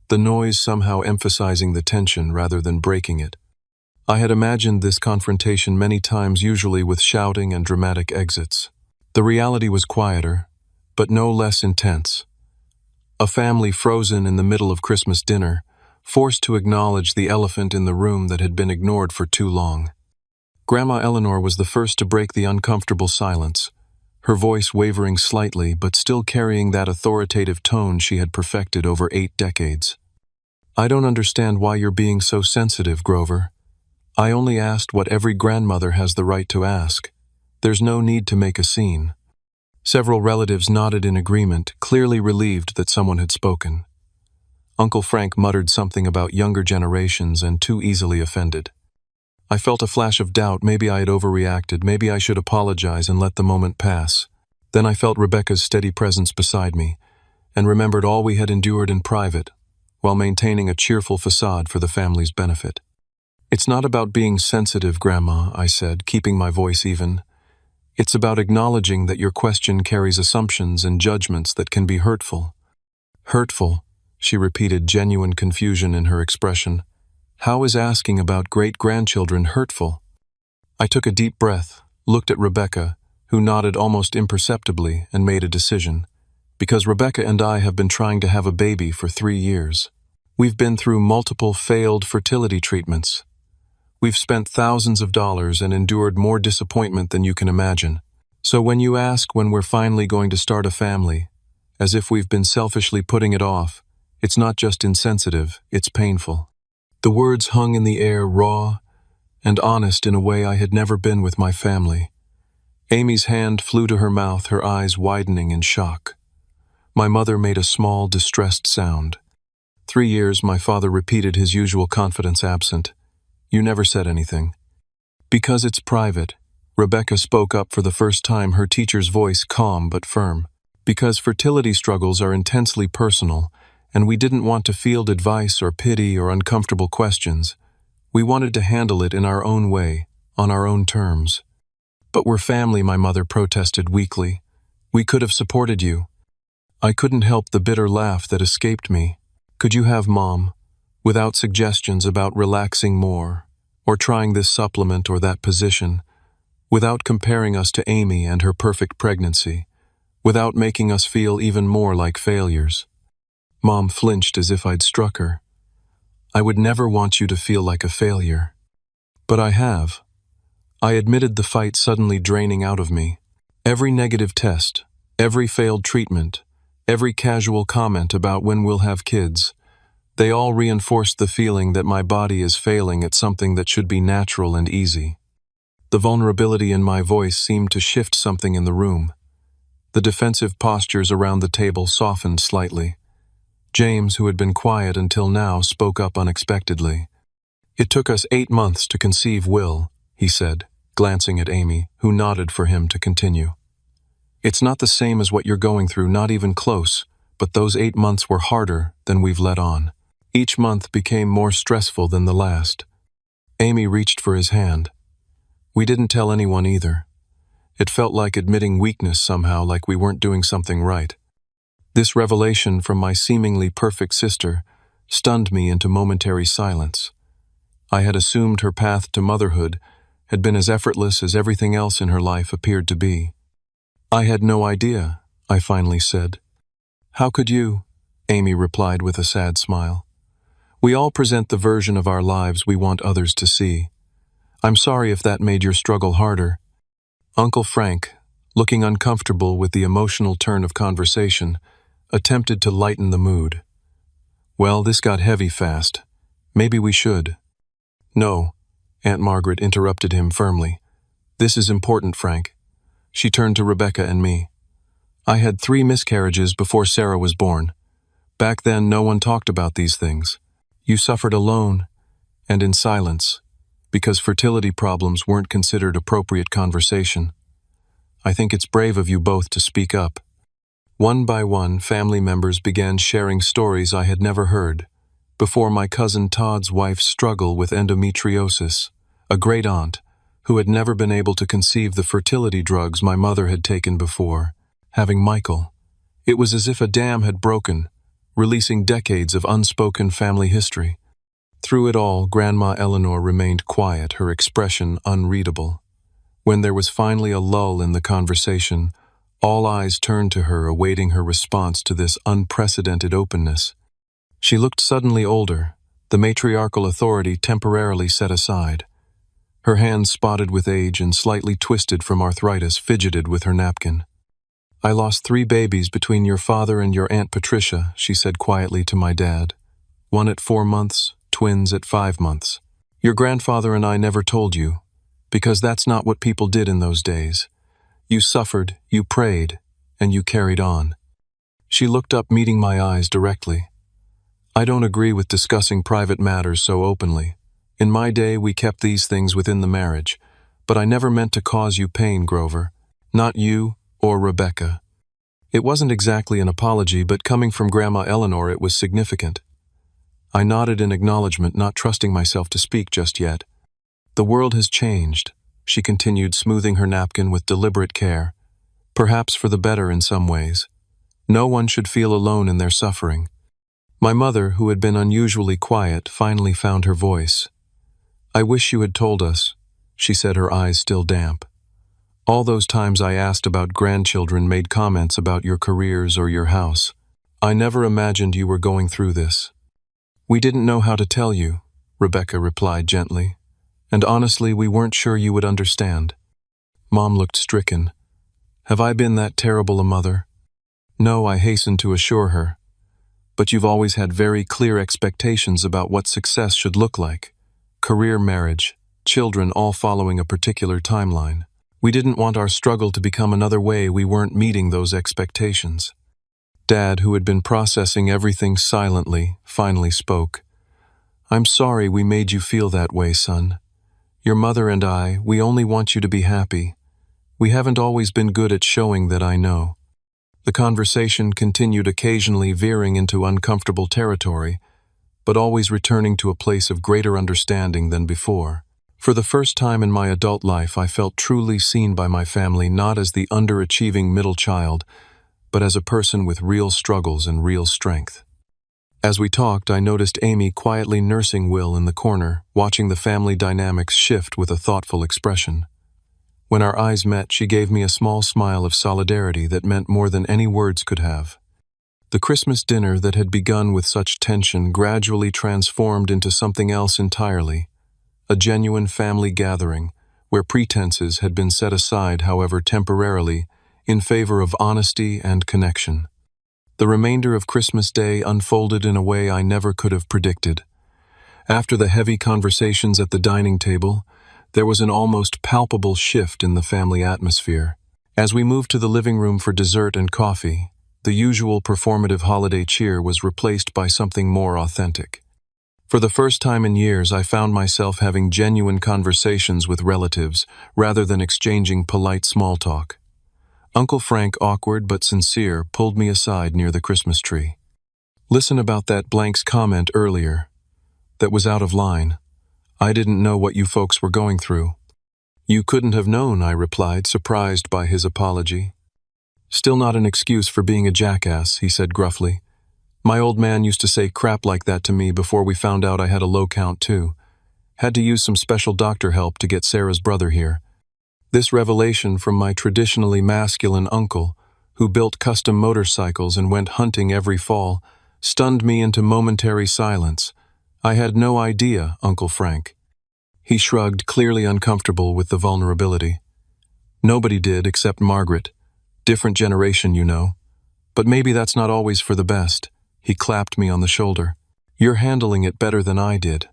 the noise somehow emphasizing the tension rather than breaking it. I had imagined this confrontation many times, usually with shouting and dramatic exits. The reality was quieter, but no less intense. A family frozen in the middle of Christmas dinner, forced to acknowledge the elephant in the room that had been ignored for too long. Grandma Eleanor was the first to break the uncomfortable silence, her voice wavering slightly but still carrying that authoritative tone she had perfected over 8 decades. I don't understand why you're being so sensitive, Grover. I only asked what every grandmother has the right to ask. There's no need to make a scene. Several relatives nodded in agreement, clearly relieved that someone had spoken. Uncle Frank muttered something about younger generations and too easily offended. I felt a flash of doubt. Maybe I had overreacted, maybe I should apologize and let the moment pass. Then I felt Rebecca's steady presence beside me, and remembered all we had endured in private, while maintaining a cheerful facade for the family's benefit. It's not about being sensitive, Grandma, I said, keeping my voice even. It's about acknowledging that your question carries assumptions and judgments that can be hurtful. Hurtful, she repeated, genuine confusion in her expression. How is asking about great-grandchildren hurtful? I took a deep breath, looked at Rebecca, who nodded almost imperceptibly, and made a decision. Because Rebecca and I have been trying to have a baby for 3 years. We've been through multiple failed fertility treatments. We've spent thousands of dollars and endured more disappointment than you can imagine. So when you ask when we're finally going to start a family, as if we've been selfishly putting it off, it's not just insensitive, it's painful. The words hung in the air, raw and honest in a way I had never been with my family. Amy's hand flew to her mouth, her eyes widening in shock. My mother made a small, distressed sound. 3 years, my father repeated, his usual confidence absent. You never said anything. Because it's private, Rebecca spoke up for the first time, her teacher's voice calm but firm. Because fertility struggles are intensely personal, and we didn't want to field advice or pity or uncomfortable questions. We wanted to handle it in our own way, on our own terms. But we're family, my mother protested weakly. We could have supported you. I couldn't help the bitter laugh that escaped me. Could you have, Mom, without suggestions about relaxing more, or trying this supplement or that position, without comparing us to Amy and her perfect pregnancy, without making us feel even more like failures. Mom flinched as if I'd struck her. I would never want you to feel like a failure. But I have. I admitted the fight suddenly draining out of me. Every negative test, every failed treatment, every casual comment about when we'll have kids, they all reinforced the feeling that my body is failing at something that should be natural and easy. The vulnerability in my voice seemed to shift something in the room. The defensive postures around the table softened slightly. James, who had been quiet until now, spoke up unexpectedly. "It took us 8 months to conceive Will," he said, glancing at Amy, who nodded for him to continue. "It's not the same as what you're going through, not even close, but those 8 months were harder than we've let on. Each month became more stressful than the last." Amy reached for his hand. "We didn't tell anyone either. It felt like admitting weakness somehow, like we weren't doing something right." This revelation from my seemingly perfect sister stunned me into momentary silence. I had assumed her path to motherhood had been as effortless as everything else in her life appeared to be. "I had no idea," I finally said. "How could you?" Amy replied with a sad smile. "We all present the version of our lives we want others to see. I'm sorry if that made your struggle harder." Uncle Frank, looking uncomfortable with the emotional turn of conversation, attempted to lighten the mood. "Well, this got heavy fast. Maybe we should." "No," Aunt Margaret interrupted him firmly. "This is important, Frank." She turned to Rebecca and me. "I had 3 miscarriages before Sarah was born. Back then, no one talked about these things. You suffered alone and in silence, because fertility problems weren't considered appropriate conversation. I think it's brave of you both to speak up." One by one, family members began sharing stories I had never heard. Before my cousin Todd's wife's struggle with endometriosis, a great-aunt, who had never been able to conceive the fertility drugs my mother had taken before, having Michael. It was as if a dam had broken, releasing decades of unspoken family history. Through it all, Grandma Eleanor remained quiet, her expression unreadable. When there was finally a lull in the conversation, all eyes turned to her, awaiting her response to this unprecedented openness. She looked suddenly older, the matriarchal authority temporarily set aside. Her hands, spotted with age and slightly twisted from arthritis, fidgeted with her napkin. "I lost 3 babies between your father and your Aunt Patricia," she said quietly to my dad. "One at 4 months, twins at 5 months. Your grandfather and I never told you, because that's not what people did in those days. You suffered, you prayed, and you carried on." She looked up, meeting my eyes directly. "I don't agree with discussing private matters so openly. In my day, we kept these things within the marriage, but I never meant to cause you pain, Grover. Not you or Rebecca." It wasn't exactly an apology, but coming from Grandma Eleanor, it was significant. I nodded in acknowledgement, not trusting myself to speak just yet. "The world has changed," she continued, smoothing her napkin with deliberate care. "Perhaps for the better in some ways. No one should feel alone in their suffering." My mother, who had been unusually quiet, finally found her voice. "I wish you had told us," she said, her eyes still damp. "All those times I asked about grandchildren, made comments about your careers or your house. I never imagined you were going through this." "We didn't know how to tell you," Rebecca replied gently. "And honestly, we weren't sure you would understand." Mom looked stricken. "Have I been that terrible a mother?" "No," I hastened to assure her. "But you've always had very clear expectations about what success should look like. Career, marriage, children, all following a particular timeline. We didn't want our struggle to become another way we weren't meeting those expectations." Dad, who had been processing everything silently, finally spoke. "I'm sorry we made you feel that way, son. Your mother and I, we only want you to be happy. We haven't always been good at showing that, I know." The conversation continued, occasionally veering into uncomfortable territory, but always returning to a place of greater understanding than before. For the first time in my adult life, I felt truly seen by my family, not as the underachieving middle child, but as a person with real struggles and real strength. As we talked, I noticed Amy quietly nursing Will in the corner, watching the family dynamics shift with a thoughtful expression. When our eyes met, she gave me a small smile of solidarity that meant more than any words could have. The Christmas dinner that had begun with such tension gradually transformed into something else entirely, a genuine family gathering where pretenses had been set aside, however temporarily, in favor of honesty and connection. The remainder of Christmas Day unfolded in a way I never could have predicted. After the heavy conversations at the dining table, there was an almost palpable shift in the family atmosphere. As we moved to the living room for dessert and coffee, the usual performative holiday cheer was replaced by something more authentic. For the first time in years, I found myself having genuine conversations with relatives rather than exchanging polite small talk. Uncle Frank, awkward but sincere, pulled me aside near the Christmas tree. "Listen about that blank's comment earlier. That was out of line. I didn't know what you folks were going through." "You couldn't have known," I replied, surprised by his apology. "Still not an excuse for being a jackass," he said gruffly. "My old man used to say crap like that to me before we found out I had a low count too. Had to use some special doctor help to get Sarah's brother here." This revelation from my traditionally masculine uncle, who built custom motorcycles and went hunting every fall, stunned me into momentary silence. "I had no idea, Uncle Frank." He shrugged, clearly uncomfortable with the vulnerability. "Nobody did except Margaret. Different generation, you know. But maybe that's not always for the best." He clapped me on the shoulder. "You're handling it better than I did.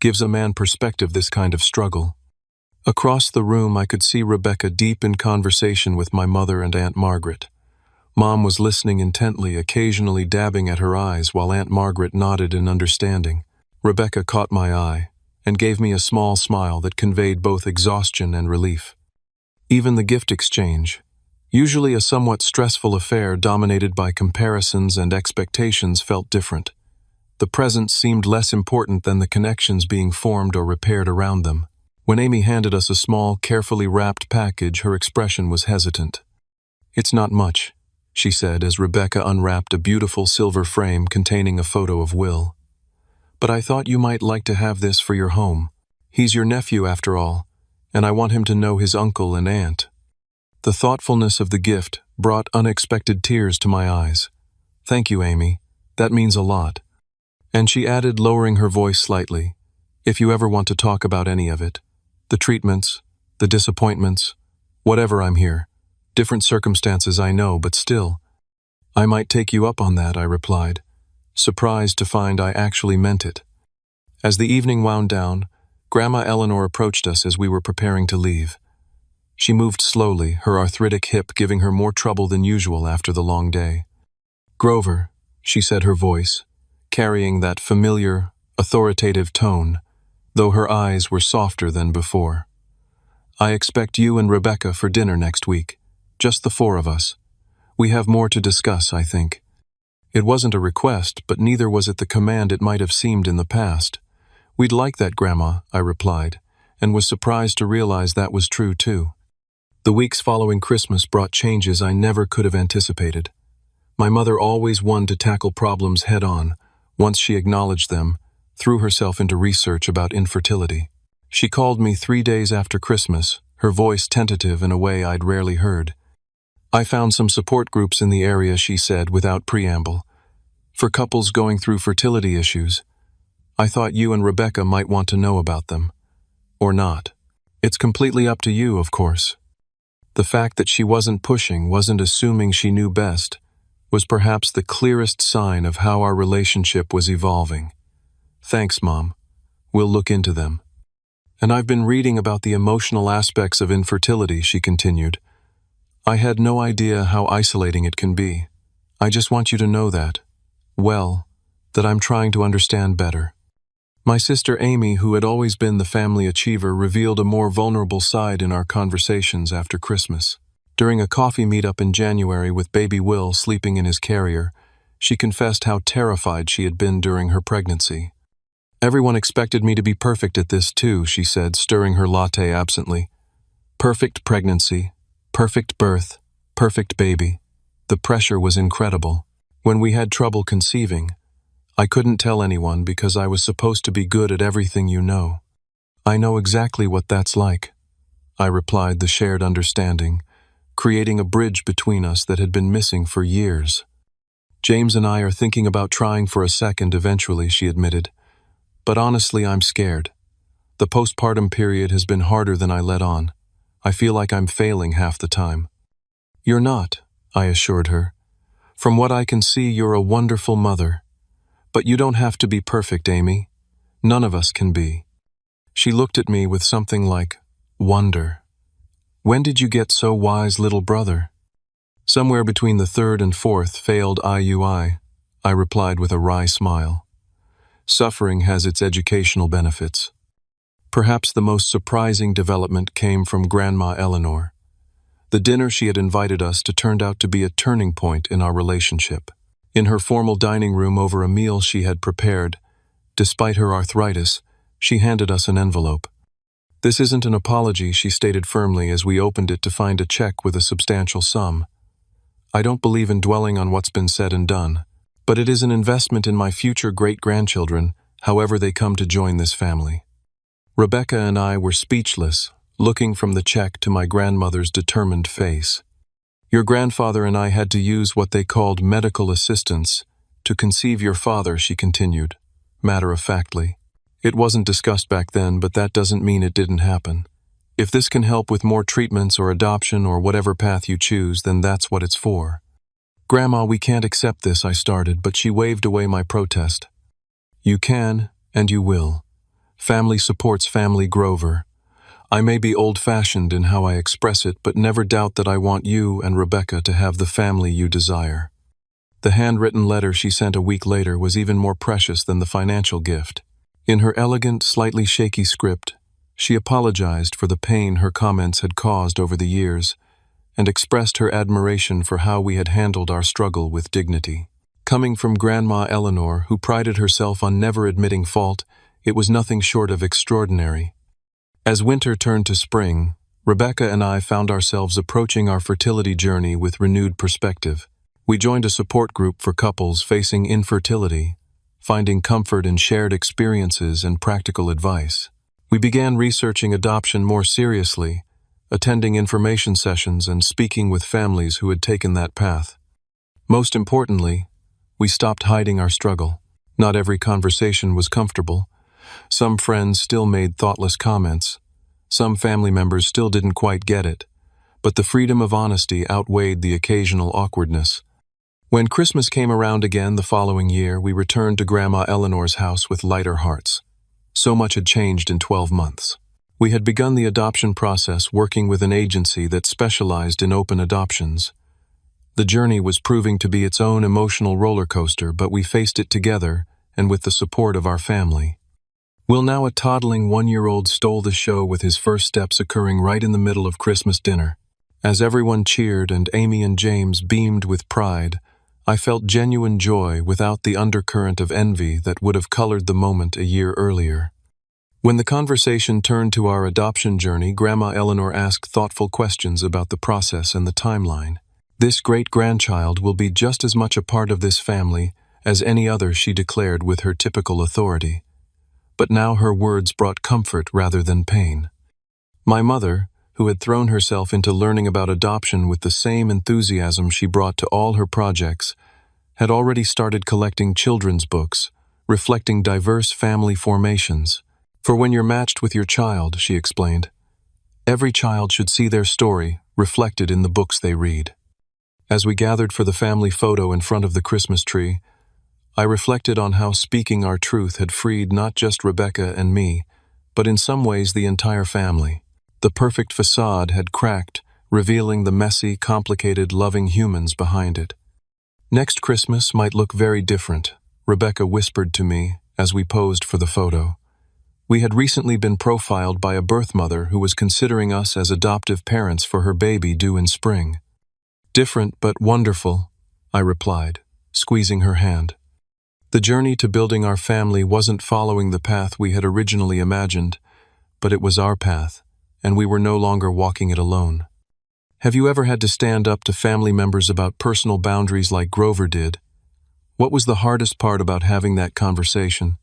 Gives a man perspective, this kind of struggle." Across the room, I could see Rebecca deep in conversation with my mother and Aunt Margaret. Mom was listening intently, occasionally dabbing at her eyes, while Aunt Margaret nodded in understanding. Rebecca caught my eye and gave me a small smile that conveyed both exhaustion and relief. Even the gift exchange, usually a somewhat stressful affair dominated by comparisons and expectations, felt different. The presents seemed less important than the connections being formed or repaired around them. When Amy handed us a small, carefully wrapped package, her expression was hesitant. "It's not much," she said as Rebecca unwrapped a beautiful silver frame containing a photo of Will. "But I thought you might like to have this for your home. He's your nephew after all, and I want him to know his uncle and aunt." The thoughtfulness of the gift brought unexpected tears to my eyes. "Thank you, Amy. That means a lot." And she added, lowering her voice slightly, "If you ever want to talk about any of it, the treatments, the disappointments, whatever, I'm here. Different circumstances, I know, but still." "I might take you up on that," I replied, surprised to find I actually meant it. As the evening wound down, Grandma Eleanor approached us as we were preparing to leave. She moved slowly, her arthritic hip giving her more trouble than usual after the long day. "Grover," she said, her voice carrying that familiar, authoritative tone, though her eyes were softer than before. "I expect you and Rebecca for dinner next week. Just the four of us. We have more to discuss, I think." It wasn't a request, but neither was it the command it might have seemed in the past. "We'd like that, Grandma," I replied, and was surprised to realize that was true too. The weeks following Christmas brought changes I never could have anticipated. My mother, always one to tackle problems head-on, once she acknowledged them, threw herself into research about infertility. She called me 3 days after Christmas, her voice tentative in a way I'd rarely heard. "I found some support groups in the area," she said without preamble, "for couples going through fertility issues. I thought you and Rebecca might want to know about them. Or not. It's completely up to you, of course." The fact that she wasn't pushing, wasn't assuming she knew best, was perhaps the clearest sign of how our relationship was evolving. "Thanks, Mom. We'll look into them." "And I've been reading about the emotional aspects of infertility," she continued. "I had no idea how isolating it can be. I just want you to know that, well, that I'm trying to understand better." My sister Amy, who had always been the family achiever, revealed a more vulnerable side in our conversations after Christmas. During a coffee meetup in January with baby Will sleeping in his carrier, she confessed how terrified she had been during her pregnancy. "Everyone expected me to be perfect at this too," she said, stirring her latte absently. "Perfect pregnancy, perfect birth, perfect baby. The pressure was incredible. When we had trouble conceiving, I couldn't tell anyone because I was supposed to be good at everything, you know." "I know exactly what that's like," I replied, the shared understanding, creating a bridge between us that had been missing for years. "James and I are thinking about trying for a second eventually," she admitted. "But honestly, I'm scared. The postpartum period has been harder than I let on. I feel like I'm failing half the time." "You're not," I assured her. "From what I can see, you're a wonderful mother. But you don't have to be perfect, Amy. None of us can be." She looked at me with something like wonder. "When did you get so wise, little brother?" "Somewhere between the third and fourth failed IUI, I replied with a wry smile. Suffering has its educational benefits. Perhaps the most surprising development came from Grandma Eleanor. The dinner she had invited us to turned out to be a turning point in our relationship. In her formal dining room over a meal she had prepared, despite her arthritis, she handed us an envelope. "This isn't an apology," she stated firmly as we opened it to find a check with a substantial sum. "I don't believe in dwelling on what's been said and done, but it is an investment in my future great-grandchildren, however they come to join this family." Rebecca and I were speechless, looking from the check to my grandmother's determined face. "Your grandfather and I had to use what they called medical assistance to conceive your father," she continued, matter-of-factly. "It wasn't discussed back then, but that doesn't mean it didn't happen. If this can help with more treatments or adoption or whatever path you choose, then that's what it's for." "Grandma, we can't accept this," I started, but she waved away my protest. "You can, and you will. Family supports family, Grover. I may be old-fashioned in how I express it, but never doubt that I want you and Rebecca to have the family you desire." The handwritten letter she sent a week later was even more precious than the financial gift. In her elegant, slightly shaky script, she apologized for the pain her comments had caused over the years and expressed her admiration for how we had handled our struggle with dignity. Coming from Grandma Eleanor, who prided herself on never admitting fault, it was nothing short of extraordinary. As winter turned to spring, Rebecca and I found ourselves approaching our fertility journey with renewed perspective. We joined a support group for couples facing infertility, finding comfort in shared experiences and practical advice. We began researching adoption more seriously, attending information sessions and speaking with families who had taken that path. Most importantly, we stopped hiding our struggle. Not every conversation was comfortable. Some friends still made thoughtless comments. Some family members still didn't quite get it. But the freedom of honesty outweighed the occasional awkwardness. When Christmas came around again the following year, we returned to Grandma Eleanor's house with lighter hearts. So much had changed in 12 months. We had begun the adoption process working with an agency that specialized in open adoptions. The journey was proving to be its own emotional roller coaster, but we faced it together and with the support of our family. Well, now a toddling 1-year-old stole the show with his first steps occurring right in the middle of Christmas dinner. As everyone cheered and Amy and James beamed with pride, I felt genuine joy without the undercurrent of envy that would have colored the moment a year earlier. When the conversation turned to our adoption journey, Grandma Eleanor asked thoughtful questions about the process and the timeline. "This great-grandchild will be just as much a part of this family as any other," she declared with her typical authority. But now her words brought comfort rather than pain. My mother, who had thrown herself into learning about adoption with the same enthusiasm she brought to all her projects, had already started collecting children's books, reflecting diverse family formations. "For when you're matched with your child," she explained, "every child should see their story reflected in the books they read." As we gathered for the family photo in front of the Christmas tree, I reflected on how speaking our truth had freed not just Rebecca and me, but in some ways the entire family. The perfect facade had cracked, revealing the messy, complicated, loving humans behind it. "Next Christmas might look very different," Rebecca whispered to me as we posed for the photo. We had recently been profiled by a birth mother who was considering us as adoptive parents for her baby due in spring. "Different but wonderful," I replied, squeezing her hand. The journey to building our family wasn't following the path we had originally imagined, but it was our path, and we were no longer walking it alone. Have you ever had to stand up to family members about personal boundaries like Grover did? What was the hardest part about having that conversation?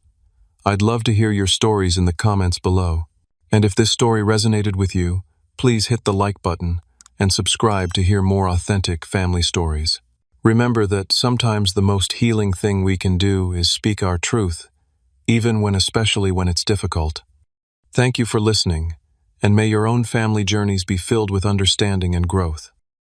I'd love to hear your stories in the comments below. And if this story resonated with you, please hit the like button and subscribe to hear more authentic family stories. Remember that sometimes the most healing thing we can do is speak our truth, especially when it's difficult. Thank you for listening, and may your own family journeys be filled with understanding and growth.